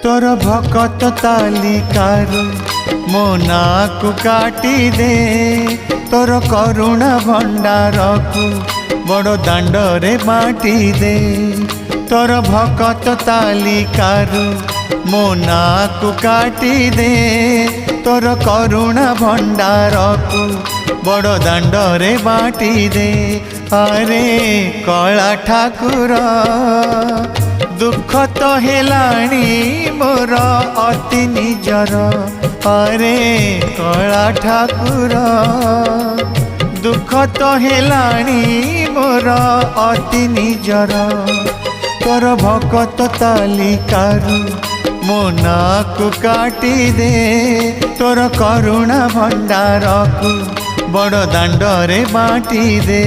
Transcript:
तोर भकत तालिकारु मो नाकु काटी दे तोर करुणा भंडार को बड़ दांडरे बाटी दे तोर भकत तालिकारु मो नाकु काटी दे तोर करुणा भंडार को बड़ दांडरे बाटी दे। अरे कला ठाकुर दुख तो हेलाणी मोर अति निजर। अरे कला ठाकुर दुख तो हेलाणी मोर अति निजर। तोर भकत तालिकारु मो नाकु काटी दे तोर करुणा भंडार को बड़ दांडरे बाटी दे।